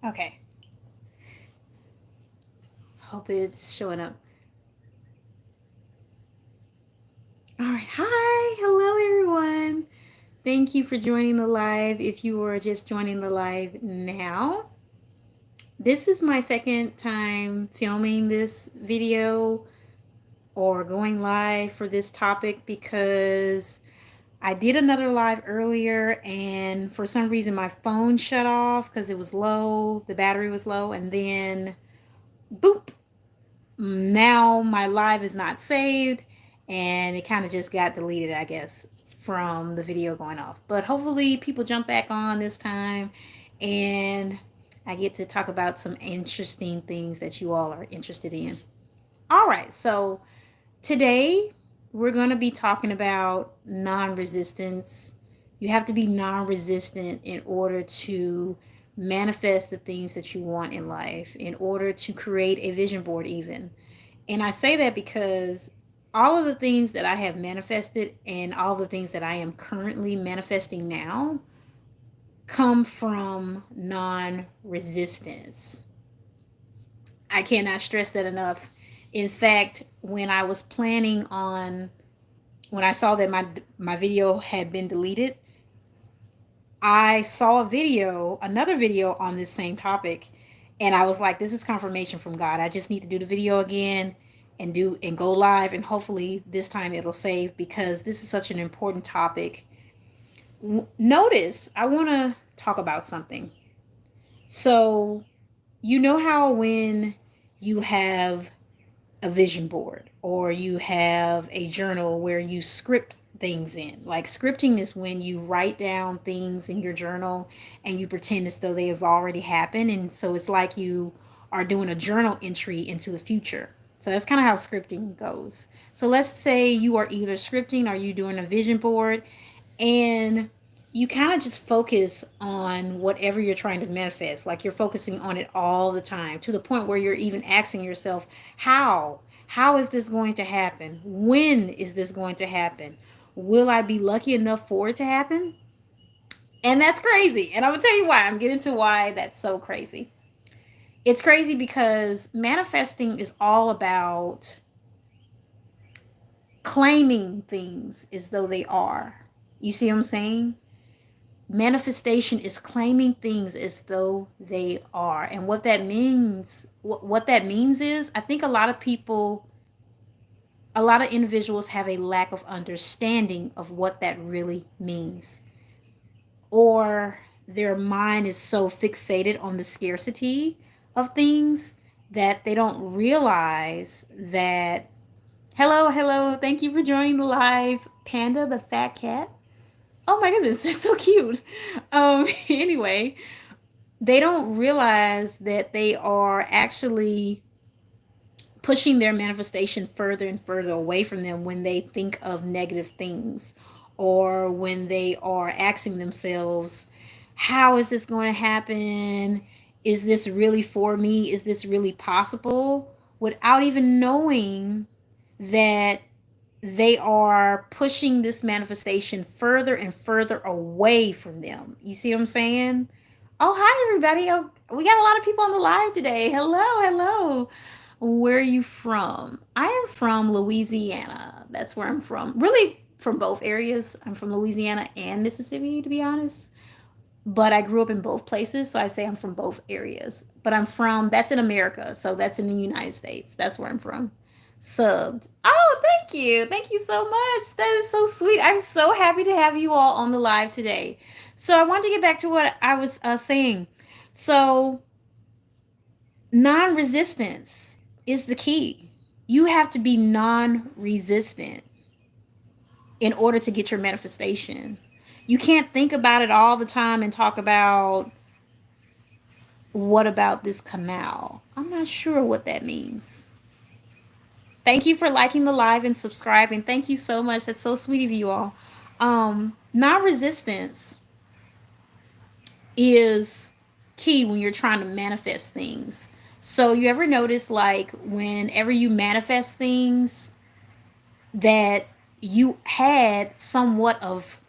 Okay. Hope it's showing up. All right. Hi. Hello, everyone. Thank you for joining the live. If you are just joining the live now, this is my second time filming this video or going live for this topic because I did another live earlier and for some reason my phone shut off because it was low, the battery was low, and then boop, now my live is not saved and it kind of just got deleted, I guess, from the video going off. But hopefully people jump back on this time and I get to talk about some interesting things that you all are interested in. All right, so today we're going to be talking about non-resistance. You have to be non-resistant in order to manifest the things that you want in life, in order to create a vision board even. And I say that because all of the things that I have manifested and all the things that I am currently manifesting now come from non resistance. I cannot stress that enough. In fact, when I saw that my video had been deleted, I saw another video on this same topic, and I was like, this is confirmation from God. I just need to do the video again and go live, and hopefully this time it'll save because this is such an important topic. Notice, I want to talk about something. So, you know how when you have a vision board or you have a journal where you script things in. Like scripting is when you write down things in your journal and you pretend as though they have already happened. And so it's like you are doing a journal entry into the future. So that's kind of how scripting goes. So let's say you are either scripting or you doing a vision board and you kind of just focus on whatever you're trying to manifest. Like you're focusing on it all the time to the point where you're even asking yourself, how is this going to happen? When is this going to happen? Will I be lucky enough for it to happen? And that's crazy. And I'm going to tell you why. I'm getting to why that's so crazy. It's crazy because manifesting is all about claiming things as though they are. You see what I'm saying? Manifestation is claiming things as though they are. And what that means is, I think a lot of individuals have a lack of understanding of what that really means, or their mind is so fixated on the scarcity of things that they don't realize that. Hello, thank you for joining the live, Panda the fat cat. Oh my goodness, that's so cute. Anyway, they don't realize that they are actually pushing their manifestation further and further away from them when they think of negative things or when they are asking themselves, how is this going to happen? Is this really for me? Is this really possible? Without even knowing that they are pushing this manifestation further and further away from them. You see what I'm saying? Oh, hi, everybody. Oh, we got a lot of people on the live today. Hello. Where are you from? I am from Louisiana. That's where I'm from. Really, from both areas. I'm from Louisiana and Mississippi, to be honest. But I grew up in both places, so I say I'm from both areas. But that's in America, so that's in the United States. That's where I'm from. Subbed. Oh, thank you. Thank you so much. That is so sweet. I'm so happy to have you all on the live today. So I want to get back to what I was saying. So non-resistance is the key. You have to be non-resistant in order to get your manifestation. You can't think about it all the time and talk about, what about this canal? I'm not sure what that means. Thank you for liking the live and subscribing. Thank you so much. That's so sweet of you all. Non-resistance is key when you're trying to manifest things. So you ever notice, like, whenever you manifest things that you had somewhat of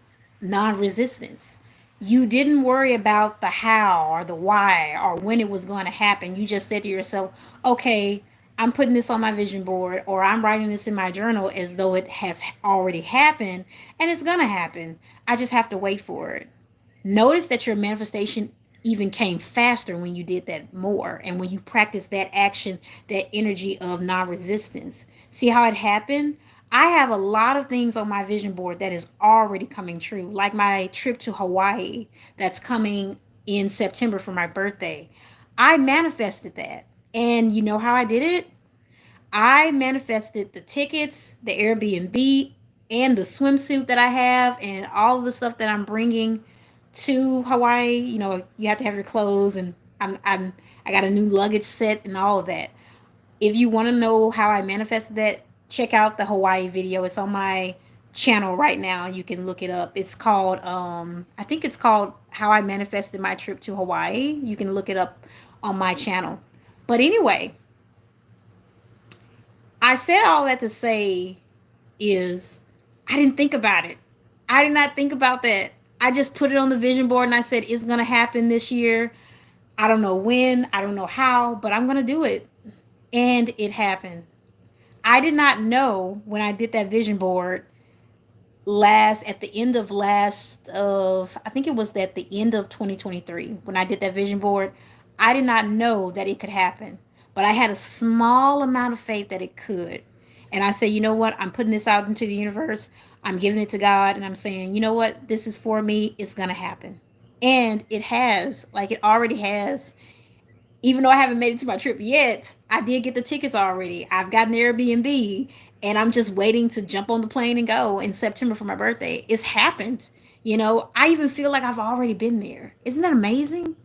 non-resistance, You didn't worry about the how or the why or when it was going to happen. You just said to yourself, okay, I'm putting this on my vision board, or I'm writing this in my journal as though it has already happened, and it's going to happen. I just have to wait for it. Notice that your manifestation even came faster when you did that more, and when you practice that action, that energy of non-resistance. See how it happened? I have a lot of things on my vision board that is already coming true, like my trip to Hawaii that's coming in September for my birthday. I manifested that. And you know how I did it? I manifested the tickets, the Airbnb, and the swimsuit that I have, and all of the stuff that I'm bringing to Hawaii. You know, you have to have your clothes, and I got a new luggage set and all of that. If you want to know how I manifested that, check out the Hawaii video. It's on my channel right now. You can look it up. It's called I think it's called How I Manifested My Trip to Hawaii. You can look it up on my channel. But anyway, I said all that to say is I didn't think about it. I did not think about that. I just put it on the vision board and I said it's going to happen this year. I don't know when, I don't know how, but I'm going to do it. And it happened. I did not know when I did that vision board last at the end of last of I think it was at the end of 2023 when I did that vision board. I did not know that it could happen, but I had a small amount of faith that it could. And I say, you know what? I'm putting this out into the universe. I'm giving it to God and I'm saying, you know what? This is for me. It's going to happen. And it has, like it already has. Even though I haven't made it to my trip yet, I did get the tickets already. I've gotten the Airbnb and I'm just waiting to jump on the plane and go in September for my birthday. It's happened. You know, I even feel like I've already been there. Isn't that amazing?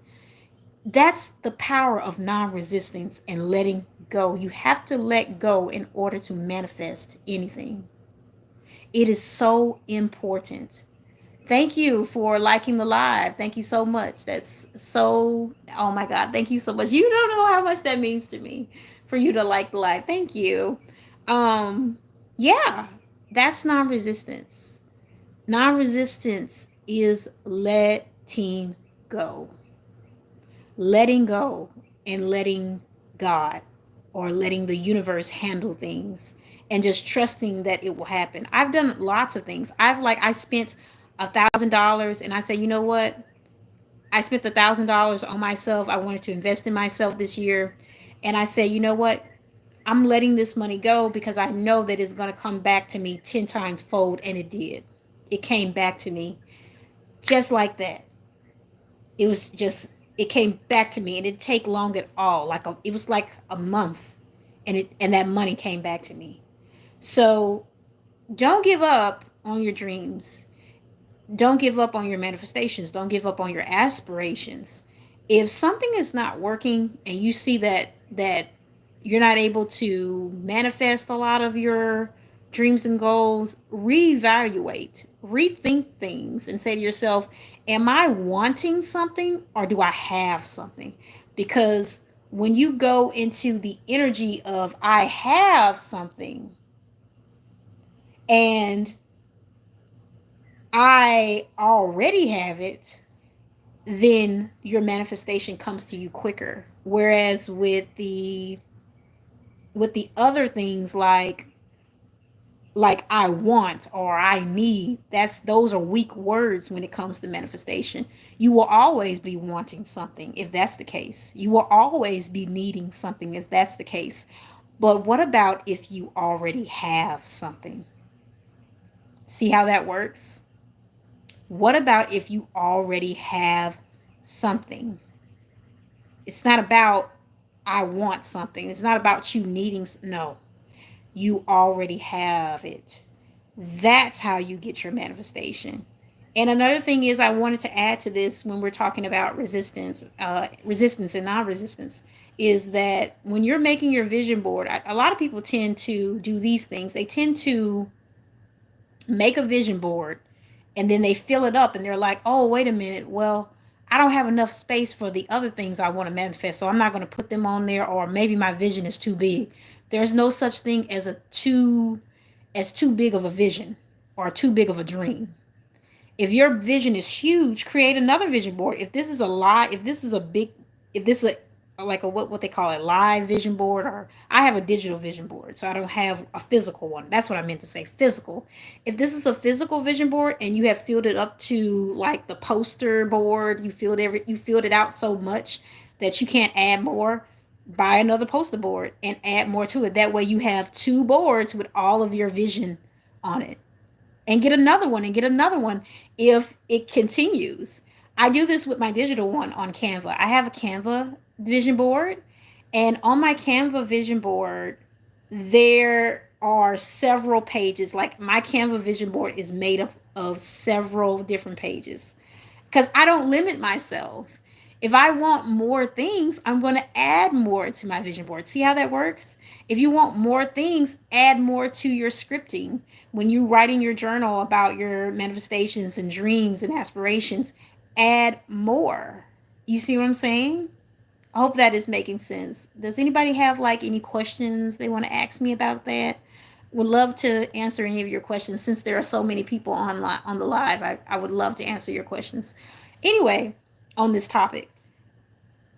That's the power of non resistance and letting go. You have to let go in order to manifest anything. It is so important. Thank you for liking the live. Thank you so much. That's so, oh my God, thank you so much. You don't know how much that means to me for you to like the live. Thank you. Um, yeah, that's non-resistance. Non-resistance is letting go. Letting go and letting God or letting the universe handle things and just trusting that it will happen. I've done lots of things. I spent $1,000 and I say, you know what? I spent $1,000 on myself. I wanted to invest in myself this year. And I say, you know what? I'm letting this money go because I know that it's going to come back to me 10 times fold. And it did. It came back to me just like that. It was just, it came back to me and it didn't take long at all. It was like a month and that money came back to me. So don't give up on your dreams. Don't give up on your manifestations. Don't give up on your aspirations. If something is not working and you see that you're not able to manifest a lot of your dreams and goals, reevaluate, rethink things and say to yourself, am I wanting something or do I have something? Because when you go into the energy of I have something and I already have it, then your manifestation comes to you quicker. Whereas with the other things like I want or I need, those are weak words when it comes to manifestation. You will always be wanting something if that's the case. You will always be needing something if that's the case. But what about if you already have something? See how that works? What about if you already have something? It's not about I want something. It's not about you needing, no. You already have it. That's how you get your manifestation. And another thing is I wanted to add to this when we're talking about resistance and non-resistance is that when you're making your vision board, a lot of people tend to do these things. They tend to make a vision board and then they fill it up and they're like, oh, wait a minute. Well, I don't have enough space for the other things I want to manifest. So I'm not going to put them on there, or maybe my vision is too big. There's no such thing as too big of a vision or too big of a dream. If your vision is huge, create another vision board. If this is a lie, if this is a big, if this is a, like a what they call a live vision board, or I have a digital vision board, so I don't have a physical one. That's what I meant to say, physical. If this is a physical vision board and you have filled it up to like the poster board, you filled it out so much that you can't add more, buy another poster board and add more to it. That way you have two boards with all of your vision on it, and get another one and get another one if it continues. I do this with my digital one on Canva. I have a Canva vision board, and on my Canva vision board, there are several pages. Like my Canva vision board is made up of several different pages because I don't limit myself. If I want more things, I'm going to add more to my vision board. See how that works? If you want more things, add more to your scripting. When you're writing your journal about your manifestations and dreams and aspirations, add more. You see what I'm saying? I hope that is making sense. Does anybody have like any questions they want to ask me about that? Would love to answer any of your questions since there are so many people online on the live. I would love to answer your questions. Anyway, on this topic.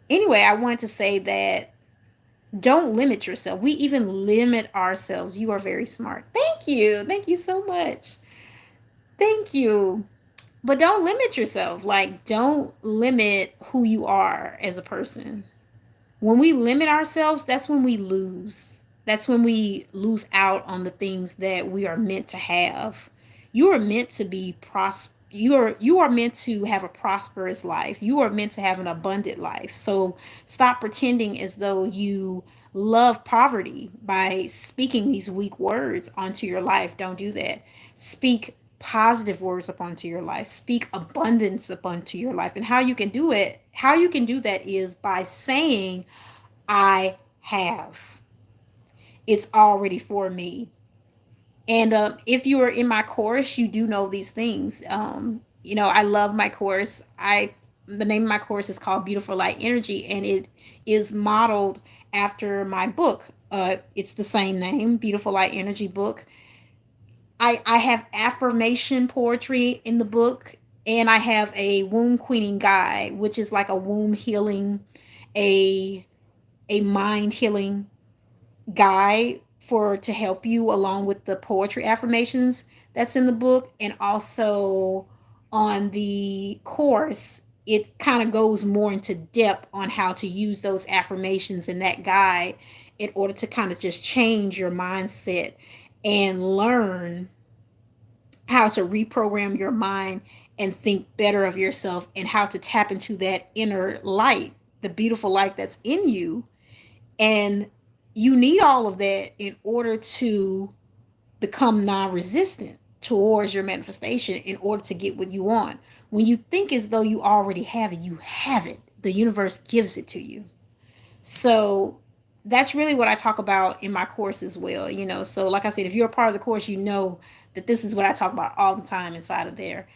Anyway, I wanted to say that don't limit yourself. We even limit ourselves. You are very smart. Thank you. Thank you so much. Thank you. But don't limit yourself. Like, don't limit who you are as a person. When we limit ourselves, that's when we lose. That's when we lose out on the things that we are meant to have. You are meant to be you are meant to have a prosperous life. You are meant to have an abundant life. So stop pretending as though you love poverty by speaking these weak words onto your life. Don't do that. Speak positive words upon to your life. Speak abundance upon to your life. And how you can do that is by saying, I have. It's already for me. And if you are in my course, you do know these things. I love my course. The name of my course is called Beautiful Light Energy, and it is modeled after my book. It's the same name, Beautiful Light Energy book. I have affirmation poetry in the book, and I have a womb queening guide, which is like a womb healing, a mind healing guide for to help you along with the poetry affirmations that's in the book. And also on the course, it kind of goes more into depth on how to use those affirmations in that guide in order to kind of just change your mindset and learn how to reprogram your mind and think better of yourself, and how to tap into that inner light, the beautiful light that's in you. And you need all of that in order to become non-resistant towards your manifestation, in order to get what you want. When you think as though you already have it, you have it. The universe gives it to you. So that's really what I talk about in my course as well. So like I said, if you're a part of the course, you know that this is what I talk about all the time inside of there.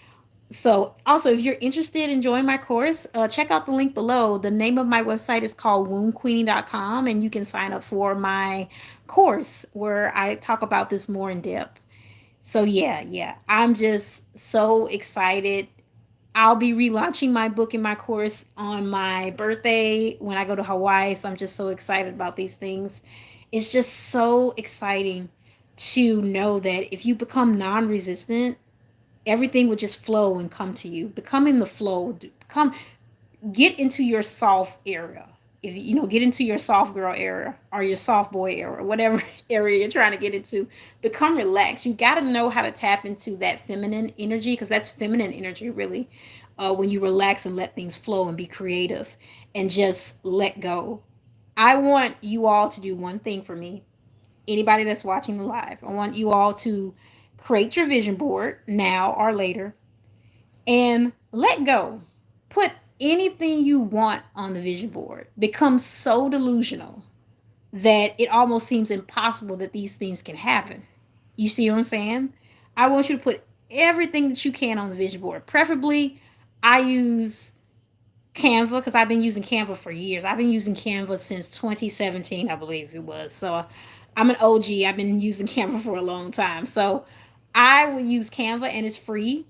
So also, if you're interested in joining my course, check out the link below. The name of my website is called wombqueenie.com, and you can sign up for my course where I talk about this more in depth. So yeah, I'm just so excited. I'll be relaunching my book and my course on my birthday when I go to Hawaii. So I'm just so excited about these things. It's just so exciting to know that if you become non-resistant, everything would just flow and come to you. Become in the flow. Get into your soft area. If get into your soft girl area or your soft boy area, whatever area you're trying to get into. Become relaxed. You got to know how to tap into that feminine energy, because that's feminine energy really. When you relax and let things flow and be creative and just let go. I want you all to do one thing for me. Anybody that's watching the live, I want you all to create your vision board now or later and let go. Put anything you want on the vision board. Become so delusional that it almost seems impossible that these things can happen. You see what I'm saying? I want you to put everything that you can on the vision board. Preferably, I use Canva because I've been using Canva for years. I've been using Canva since 2017, I believe it was. So I'm an OG. I've been using Canva for a long time. So I will use Canva, and it's free.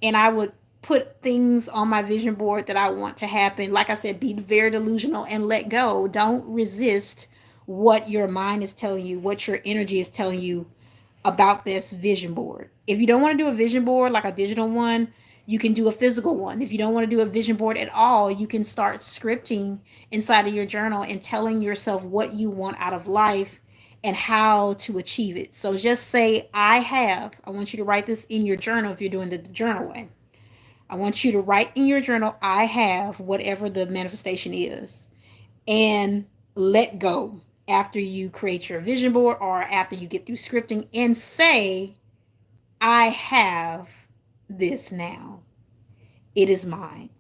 and I would put things on my vision board that I want to happen. Like I said, be very delusional and let go. Don't resist what your mind is telling you, what your energy is telling you about this vision board. If you don't want to do a vision board like a digital one, you can do a physical one. If you don't want to do a vision board at all, you can start scripting inside of your journal and telling yourself what you want out of life and how to achieve it. So just say, I have. I want you to write this in your journal if you're doing the journal way. I want you to write in your journal, I have whatever the manifestation is, and let go after you create your vision board or after you get through scripting and say, I have this now. It is mine.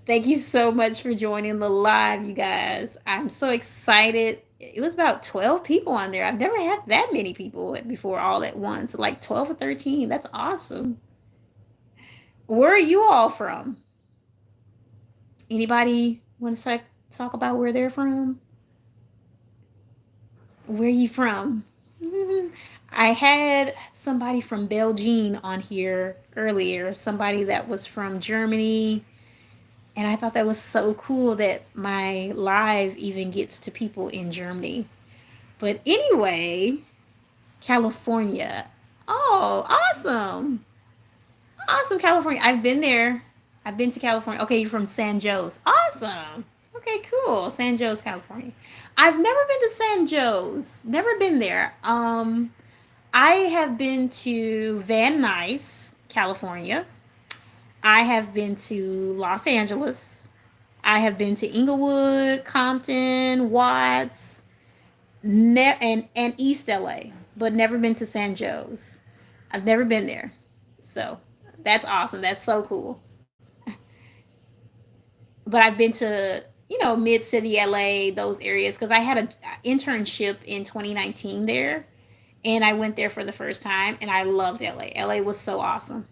Thank you so much for joining the live, you guys. I'm so excited. It was about 12 people on there. I've never had that many people before all at once, like 12 or 13. That's awesome. Where are you all from? Anybody want to talk about where they're from? Where are you from? I had somebody from Belgium on here earlier, somebody that was from Germany. And I thought that was so cool that my live even gets to people in Germany. But anyway, California. Oh, awesome. Awesome, California. I've been there. I've been to California. Okay, you're from San Jose. Awesome. Okay, cool. San Jose, California. I've never been to San Jose. Never been there. I have been to Van Nuys, California. I have been to Los Angeles. I have been to Inglewood, Compton, Watts, and East LA, but never been to San Jose. I've never been there. So that's awesome. That's so cool. But I've been to, Mid City LA, those areas, because I had an internship in 2019 there, and I went there for the first time, and I loved LA. LA was so awesome.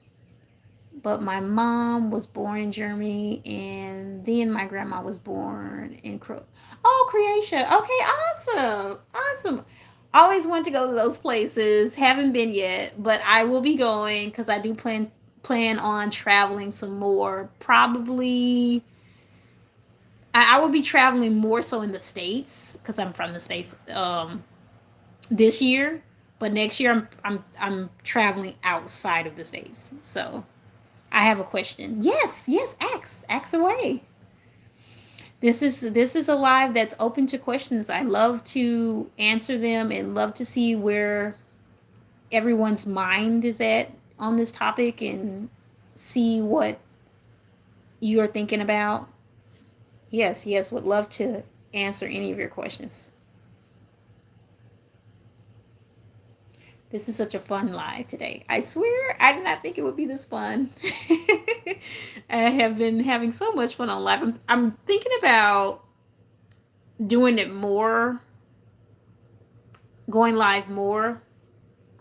But my mom was born in Germany, and then my grandma was born in Croatia. Okay, awesome, awesome. Always want to go to those places. Haven't been yet, but I will be going because I do plan on traveling some more. Probably, I will be traveling more so in the states because I'm from the states. This year, but next year I'm traveling outside of the states. So I have a question. Yes, yes, ask away. This is a live that's open to questions. I love to answer them and love to see where everyone's mind is at on this topic and see what you're thinking about. Yes, yes, would love to answer any of your questions. This is such a fun live today. I swear I did not think it would be this fun. I have been having so much fun on live. I'm thinking about doing it more, going live more.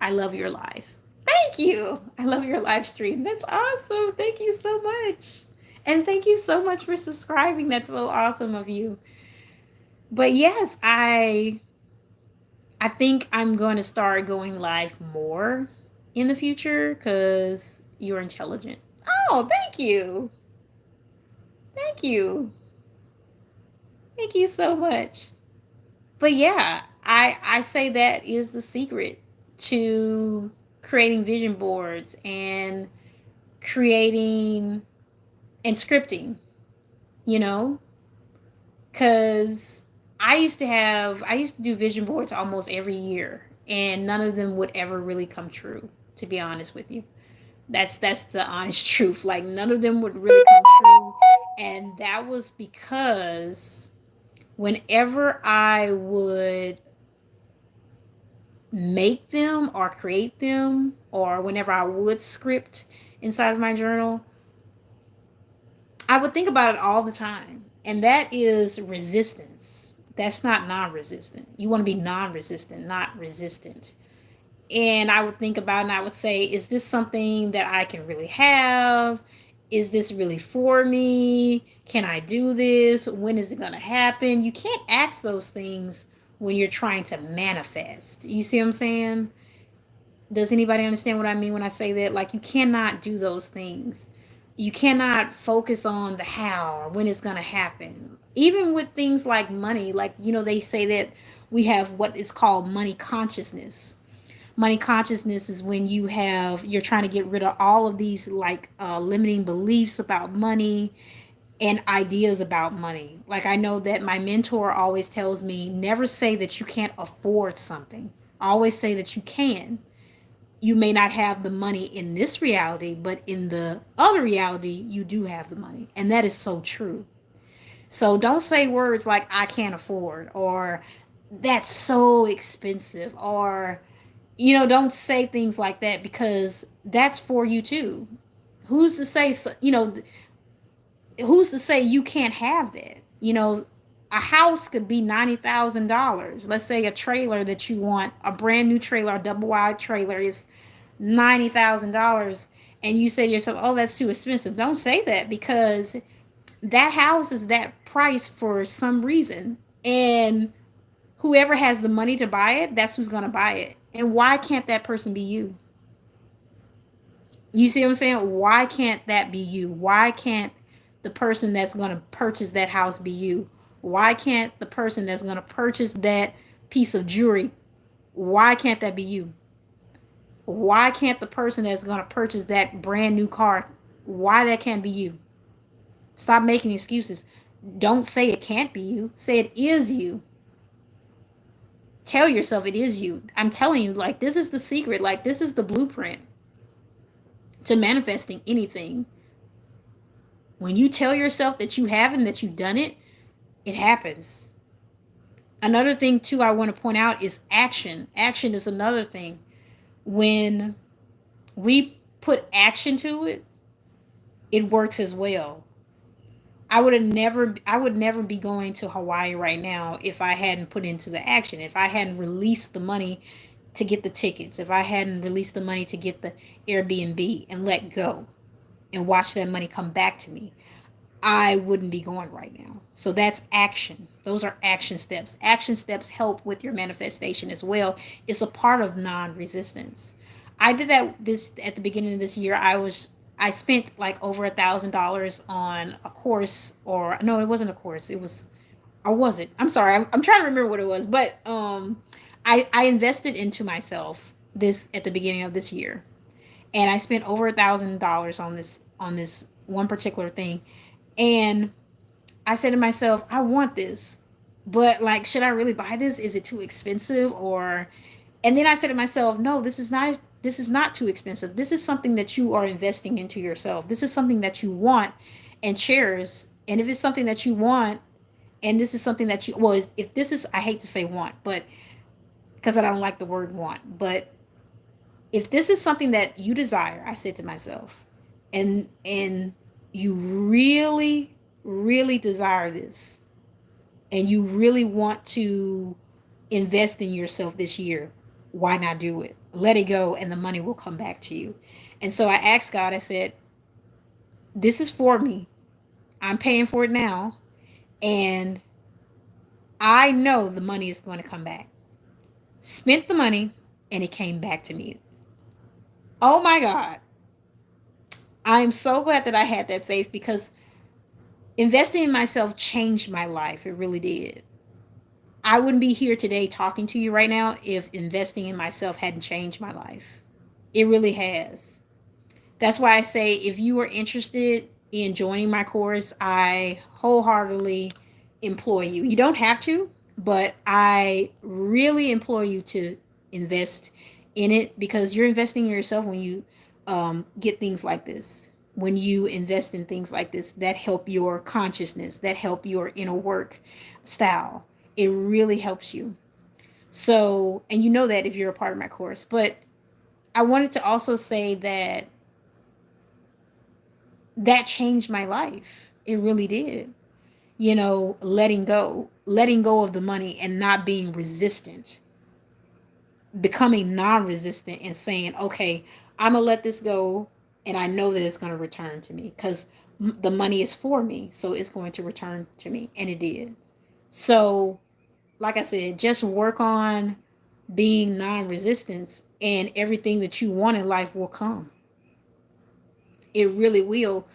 I love your live. Thank you. I love your live stream. That's awesome. Thank you so much. And thank you so much for subscribing. That's so awesome of you. But yes, I think I'm going to start going live more in the future because you're intelligent. Oh, thank you. Thank you. Thank you so much. But yeah, I say that is the secret to creating vision boards and creating and scripting, you know? Cuz I used to do vision boards almost every year and none of them would ever really come true, to be honest with you. That's the honest truth. Like none of them would really come true, and that was because whenever I would make them or create them, or whenever I would script inside of my journal, I would think about it all the time. And that is resistance. That's not non resistant. You want to be non resistant, not resistant. And I would think about it and I would say, is this something that I can really have? Is this really for me? Can I do this? When is it going to happen? You can't ask those things when you're trying to manifest. You see what I'm saying? Does anybody understand what I mean when I say that? Like, you cannot do those things. You cannot focus on the how or when it's going to happen. Even with things like money, like, they say that we have what is called money consciousness. Money consciousness is when you're trying to get rid of all of these, like, limiting beliefs about money and ideas about money. Like, I know that my mentor always tells me, never say that you can't afford something. Always say that you can. You may not have the money in this reality, but in the other reality, you do have the money. And that is so true. So don't say words like, I can't afford, or that's so expensive, or, don't say things like that, because that's for you too. Who's to say, who's to say you can't have that? A house could be $90,000. Let's say a trailer that you want, a brand new trailer, a double wide trailer, is $90,000, and you say to yourself, "Oh, that's too expensive." Don't say that, because that house is that price for some reason, and whoever has the money to buy it, that's who's going to buy it. And why can't that person be you? You see what I'm saying? Why can't that be you? Why can't the person that's going to purchase that house be you? Why can't the person that's going to purchase that piece of jewelry, why can't that be you? Why can't the person that's going to purchase that brand new car, why that can't be you? Stop making excuses. Don't say it can't be you. Say it is you. Tell yourself it is you. I'm telling you, like, this is the secret. Like, this is the blueprint to manifesting anything. When you tell yourself that you haven't, that you've done it, it happens. Another thing, too, I want to point out is action. Action is another thing. When we put action to it, it works as well. I would never be going to Hawaii right now if I hadn't put into the action, if I hadn't released the money to get the tickets, if I hadn't released the money to get the Airbnb and let go and watch that money come back to me. I wouldn't be going right now. So that's action. Those are action steps. Action steps help with your manifestation as well. It's a part of non-resistance. I did that this at the beginning of this year. I spent like over $1,000 on a course, or no, it wasn't a course. It was, or was it? I'm sorry. I'm trying to remember what it was, but I invested into myself this at the beginning of this year, and I spent over $1,000 on this one particular thing, and I said to myself, I want this, but, like, should I really buy this? Is it too expensive? Or, and then I said to myself, no, this is not too expensive. This is something that you are investing into yourself. This is something that you want and cherish. And if it's something that you want, and this is something that you, well, if this is, I hate to say want, but because I don't like the word want, but if this is something that you desire, I said to myself, and you really, really desire this, and you really want to invest in yourself this year, why not do it? Let it go, and the money will come back to you. And so I asked God, I said, this is for me. I'm paying for it now. And I know the money is going to come back. Spent the money, and it came back to me. Oh my God. I am so glad that I had that faith, because investing in myself changed my life. It really did. I wouldn't be here today talking to you right now if investing in myself hadn't changed my life. It really has. That's why I say, if you are interested in joining my course, I wholeheartedly implore you. You don't have to, but I really implore you to invest in it, because you're investing in yourself when you get things like this. When you invest in things like this that help your consciousness, that help your inner work style, it really helps you. So, and you know that if you're a part of my course. But I wanted to also say that that changed my life. It really did. Letting go of the money and not being resistant, becoming non-resistant, and saying, okay, I'm gonna let this go, and I know that it's going to return to me, because the money is for me, so it's going to return to me, and it did. So, like I said, just work on being non-resistant, and everything that you want in life will come. It really will.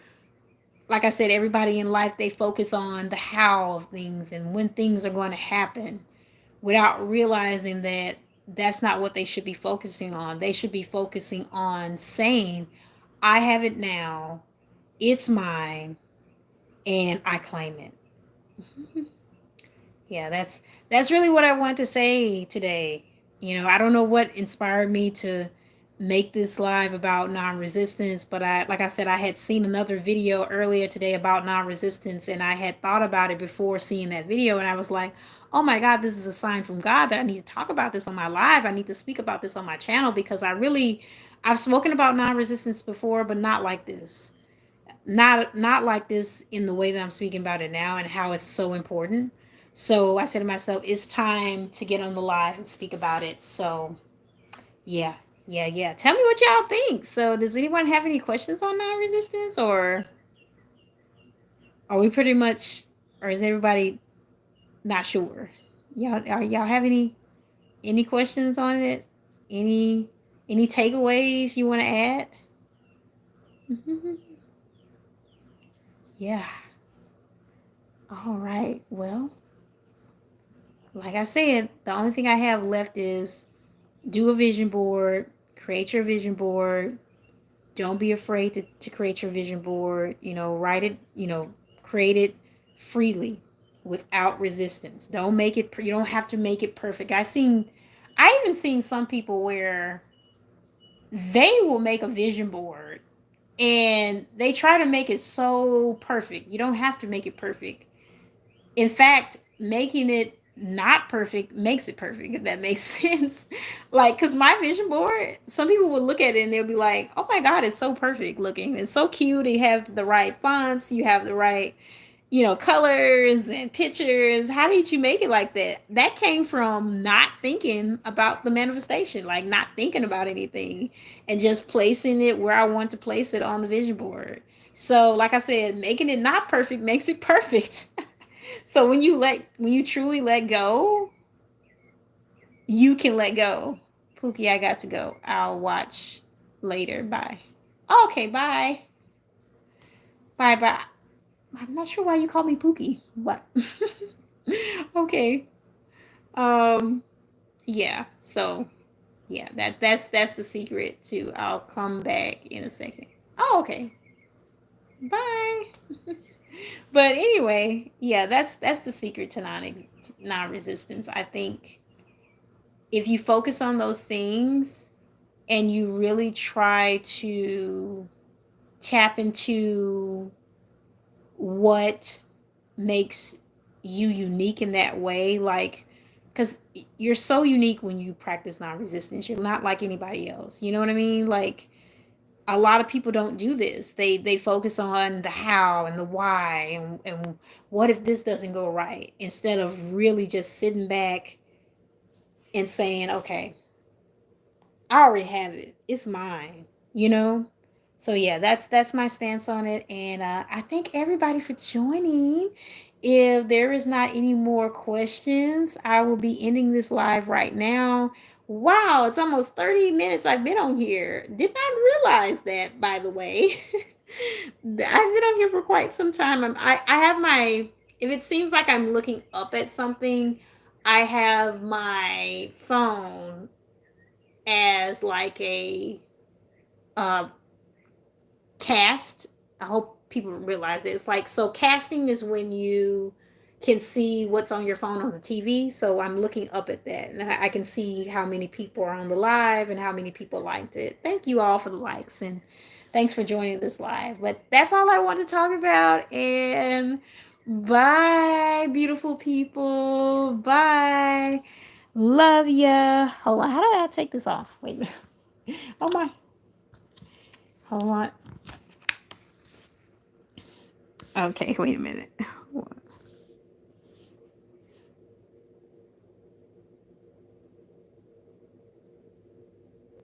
Like I said, everybody in life, they focus on the how of things and when things are going to happen without realizing that that's not what they should be focusing on. They should be focusing on saying, I have it now, it's mine, and I claim it. Yeah, that's really what I want to say today. I don't know what inspired me to make this live about non-resistance, but like I said, I had seen another video earlier today about non-resistance, and I had thought about it before seeing that video, and I was like, "Oh my God, this is a sign from God that I need to talk about this on my live. I need to speak about this on my channel because I've spoken about non-resistance before, but not like this. Not like this in the way that I'm speaking about it now and how it's so important. So I said to myself, it's time to get on the live and speak about it. So yeah, yeah. Tell me what y'all think. So does anyone have any questions on non-resistance, or are we pretty much, or is everybody not sure? Y'all have any questions on it? Any any takeaways you want to add? Yeah. All right. Well, like I said, the only thing I have left is do a vision board, create your vision board. Don't be afraid to create your vision board. Write it, create it freely without resistance. Don't make it, you don't have to make it perfect. I even seen some people where they will make a vision board and they try to make it so perfect. You don't have to make it perfect. In fact, making it not perfect makes it perfect, if that makes sense. Like, because my vision board, some people will look at it and they'll be like, oh my God, it's so perfect looking. It's so cute. You have the right fonts, you have the right, colors and pictures. How did you make it like that? That came from not thinking about the manifestation, like not thinking about anything and just placing it where I want to place it on the vision board. So, like I said, making it not perfect makes it perfect. So when you truly let go, you can let go. Pookie, I got to go. I'll watch later. Bye. Okay, bye. Bye bye. I'm not sure why you call me Pookie. What? Okay. Um yeah. So yeah, that's the secret too. I'll come back in a second. Oh, okay. Bye. But anyway, yeah, that's the secret to non-resistance. I think if you focus on those things and you really try to tap into what makes you unique in that way, like, because you're so unique when you practice non-resistance. You're not like anybody else, you know what I mean? Like, a lot of people don't do this. They focus on the how and the why, and what if this doesn't go right, instead of really just sitting back and saying, okay, I already have it. It's mine, you know? So yeah, that's my stance on it. And I thank everybody for joining. If there is not any more questions, I will be ending this live right now. Wow, it's almost 30 minutes I've been on here. Did not realize that, by the way. I've been on here for quite some time. I have my, if it seems like I'm looking up at something, I have my phone as like a uh, cast. I hope people realize it. It's like, so casting is when you can see what's on your phone on the TV. So I'm looking up at that and I can see how many people are on the live and how many people liked it. Thank you all for the likes and thanks for joining this live. But that's all I want to talk about. And bye, beautiful people. Bye. Love ya. Hold on. How do I take this off? Wait a minute. Oh my. Hold on. Okay, wait a minute.